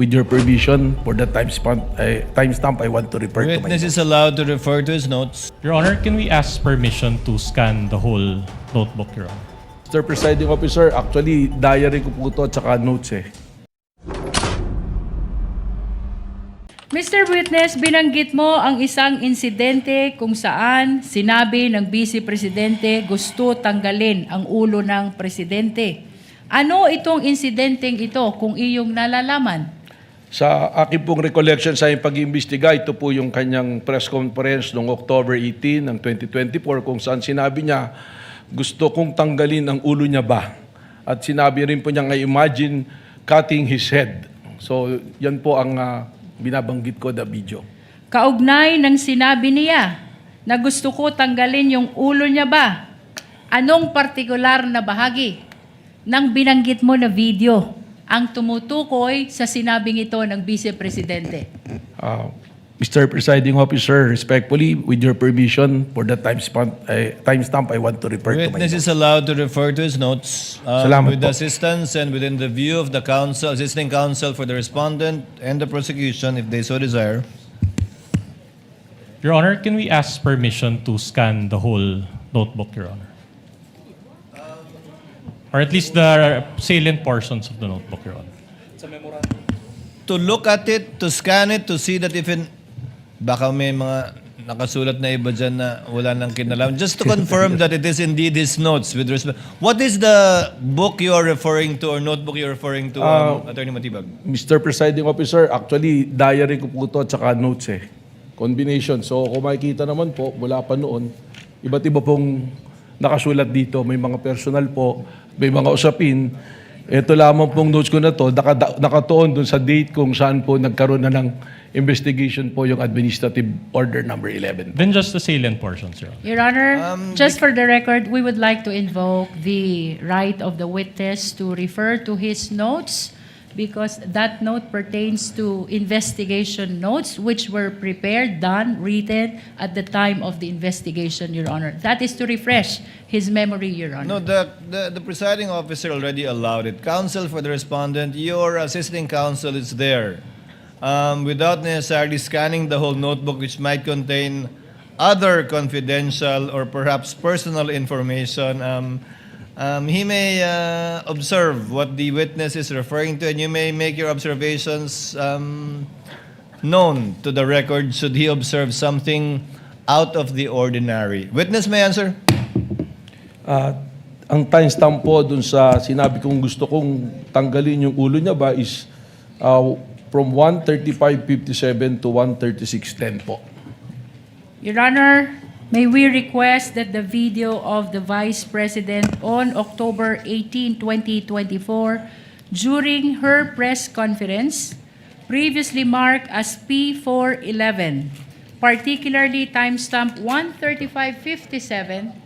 With your permission, for the timestamp, I want to refer to my Witness is allowed to refer to his notes. Your Honor, can we ask permission to scan the whole notebook, Your Honor? Mr. Presiding Officer, actually, diary ko po ito at saka notes eh. Mr. Witness, binanggit mo ang isang insidente kung saan sinabi ng Vice Presidente gusto tanggalin ang ulo ng Presidente. Ano itong insidenteng ito kung iyong nalalaman? Sa aking pong recollection sa aking pag-iimbestiga, ito po yung kanyang press conference noong October 18 ng 2024 kung saan sinabi niya, gusto kong tanggalin ang ulo niya ba? At sinabi rin po niya, imagine cutting his head. So yan po ang binabanggit ko na video. Kaugnay ng sinabi niya na gusto ko tanggalin yung ulo niya ba? Anong partikular na bahagi ng binanggit mo na video ang tumutukoy sa sinabing ito ng Vice Presidente? Mr. Presiding Officer, respectfully, with your permission, for the timestamp, I want to refer to my Witness notes. is allowed to refer to his notes Salamat with the po. assistance and within the view of the counsel, assisting counsel for the respondent and the prosecution if they so desire. Your Honor, can we ask permission to scan the whole notebook, Your Honor? Or at least the salient portions of the notebook, Your Honor. To look at it, to scan it, to see that if baka may mga nakasulat na iba dyan na wala nang kinalaman. Just to confirm that it is indeed his notes with respect. What is the book you are referring to or notebook you are referring to, Attorney Matibag? Mr. Presiding Officer, actually, diary ko po ito at saka notes eh. Combination. So kung makikita naman po, mula pa noon, iba't iba pong nakasulat dito. May mga personal po, may mga usapin. Ito lamang pong notes ko na to, nakatuon dun sa date kung saan po nagkaroon na ng investigation po yung Administrative Order number 11. Then just the salient portions, Your Honor. Your Honor, just for the record, we would like to invoke the right of the witness to refer to his notes because that note pertains to investigation notes which were prepared, done, written at the time of the investigation, Your Honor. That is to refresh his memory, Your Honor. No, the presiding officer already allowed it. Counsel for the respondent, your assisting counsel is there. Without necessarily scanning the whole notebook which might contain other confidential or perhaps personal information, he may observe what the witness is referring to and you may make your observations known to the record should he observe something out of the ordinary. Witness may answer. Ang timestamp po dun sa sinabi kong gusto kong tanggalin yung ulo niya ba is from 1:35:57 to 1:36:10 po. Your Honor, may we request that the video of the Vice President on October 18, 2024, during her press conference, previously marked as P411, particularly timestamp 1:35:57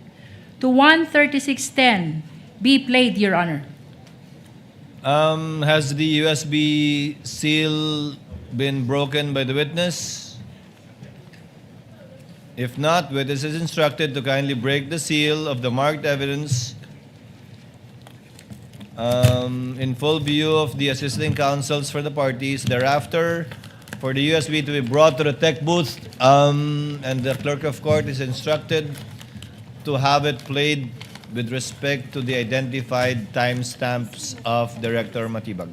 to 1:36:10, be played, Your Honor. Has the USB seal been broken by the witness? If not, witness is instructed to kindly break the seal of the marked evidence in full view of the assisting counsels for the parties. Thereafter, for the USB to be brought to the tech booth, and the clerk of court is instructed to have it played with respect to the identified timestamps of Director Matibag.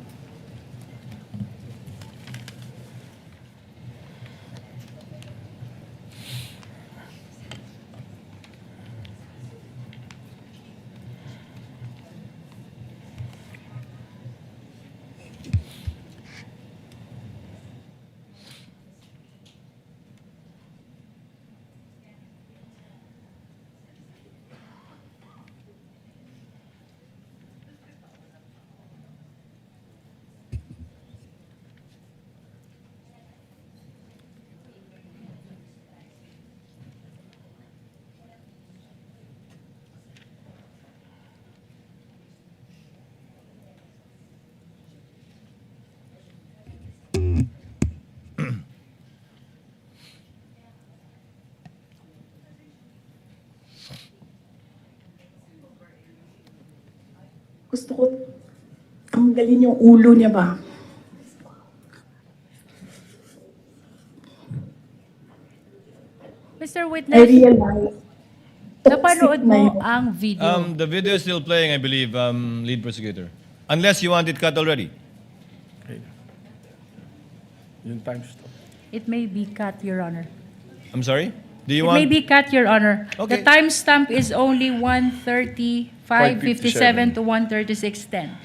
Gusto ko tanggalin yung ulo niya ba? Mr. I Witness, realized napanood toxic na mo yun. ang video. The video is still playing, I believe, lead prosecutor. Unless you want it cut already. Okay. Yung time stop. It may be cut, Your Honor. I'm sorry? Do you It may want... be cut, Your Honor. Okay. The timestamp is only 1:35:57 to 1:36:10.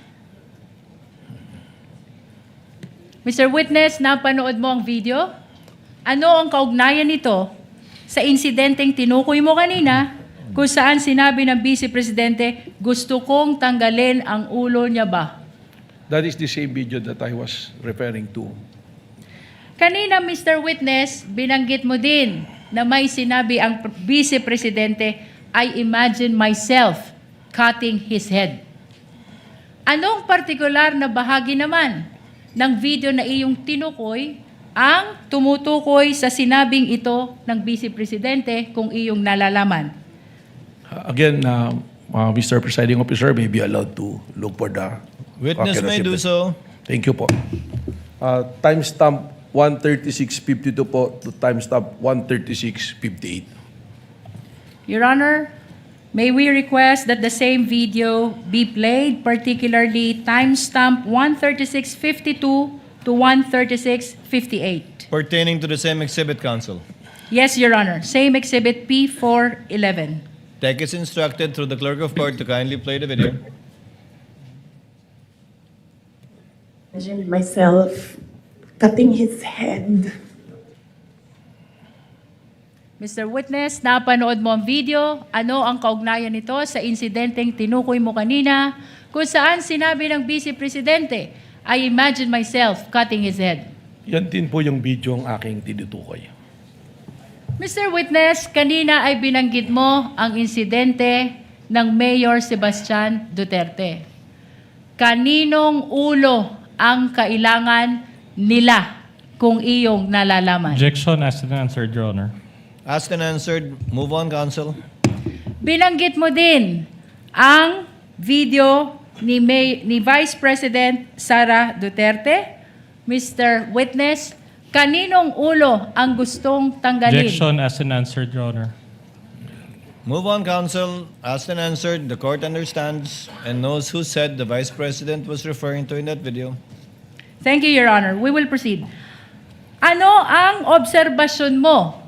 Mr. Witness, napanood mo ang video? Ano ang kaugnayan nito sa insidenteng tinukoy mo kanina kung saan sinabi ng Vice Presidente, gusto kong tanggalin ang ulo niya ba? That is the same video that I was referring to. Kanina, Mr. Witness, binanggit mo din na may sinabi ang Vice Presidente, I imagine myself cutting his head. Anong partikular na bahagi naman ng video na iyong tinukoy ang tumutukoy sa sinabing ito ng Vice Presidente kung iyong nalalaman? Again, Mr. Presiding Officer, may be allowed to look for the... Witness may do so. Thank you po. Timestamp 136.52 po to timestamp 136.58. Your Honor, may we request that the same video be played, particularly timestamp 136.52 to 136.58. Pertaining to the same exhibit, counsel. Yes, Your Honor. Same exhibit P411. Tech is instructed through the clerk of court to kindly play the video. Imagine myself cutting his head. Mr. Witness, napanood mo ang video. Ano ang kaugnayan nito sa insidenteng tinukoy mo kanina kung saan sinabi ng Vice Presidente, I imagine myself cutting his head. Yan din po yung video ang aking tinutukoy. Mr. Witness, kanina ay binanggit mo ang insidente ng Mayor Sebastian Duterte. Kaninong ulo ang kailangan nila kung iyong nalalaman? Objection asked and answered, Your Honor. Asked and answered. Move on, counsel. Binanggit mo din ang video ni Vice President Sara Duterte. Mr. Witness, kaninong ulo ang gustong tanggalin? Objection asked and answered, Your Honor. Move on, counsel. Asked and answered. The court understands and knows who said the Vice President was referring to in that video. Thank you, Your Honor. We will proceed. Ano ang obserbasyon mo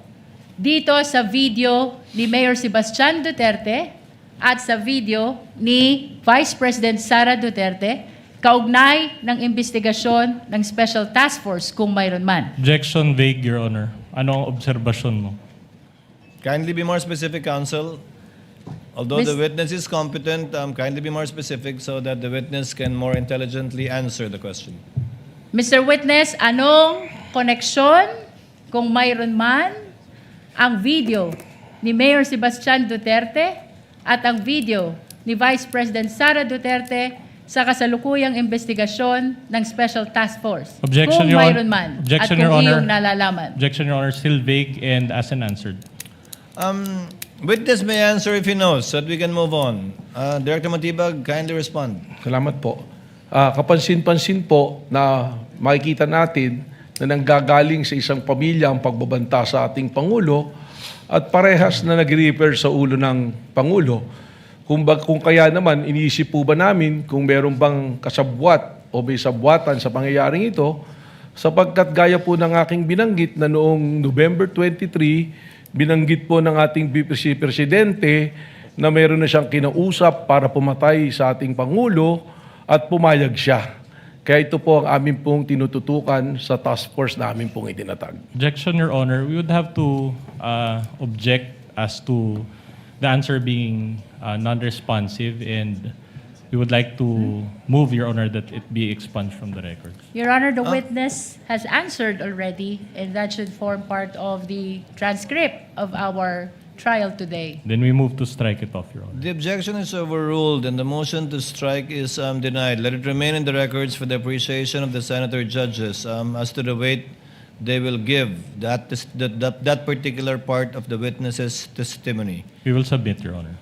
dito sa video ni Mayor Sebastian Duterte at sa video ni Vice President Sara Duterte kaugnay ng investigasyon ng Special Task Force kung mayroon man? Objection vague, Your Honor. Ano ang obserbasyon mo? Kindly be more specific, counsel. Although the Miss- witness is competent, kindly be more specific so that the witness can more intelligently answer the question. Mr. Witness, anong koneksyon kung mayroon man ang video ni Mayor Sebastian Duterte at ang video ni Vice President Sara Duterte sa kasalukuyang investigasyon ng Special Task Force? Objection, kung Your Honor. mayroon man Objection, at Your kung Honor. iyong nalalaman. Objection, Your Honor. Still vague and asked and answered. Witness may answer if he knows so that we can move on. Director Matibag, kindly respond. Salamat po. Kapansin-pansin po na makikita natin na nanggagaling sa isang pamilya ang pagbabanta sa ating Pangulo at parehas na nag-refer sa ulo ng Pangulo. Kung kaya naman, iniisip po ba namin kung meron bang kasabwat o may sabwatan sa pangyayaring ito, sapagkat gaya po ng aking binanggit na noong November 23, binanggit po ng ating Vice Presidente na meron na siyang kinausap para pumatay sa ating Pangulo at pumayag siya. Kaya ito po ang amin pong tinututukan sa task force na amin pong itinatag. Objection, Your Honor. We would have to object as to the answer being non-responsive, and we would like to move, Your Honor, that it be expunged from the record. Your Honor, the witness has answered already, and that should form part of the transcript of our trial today. Then we move to strike it off, Your Honor. The objection is overruled and the motion to strike is denied. Let it remain in the records for the appreciation of the senator judges as to the weight they will give that particular part of the witness's testimony. We will submit, Your Honor.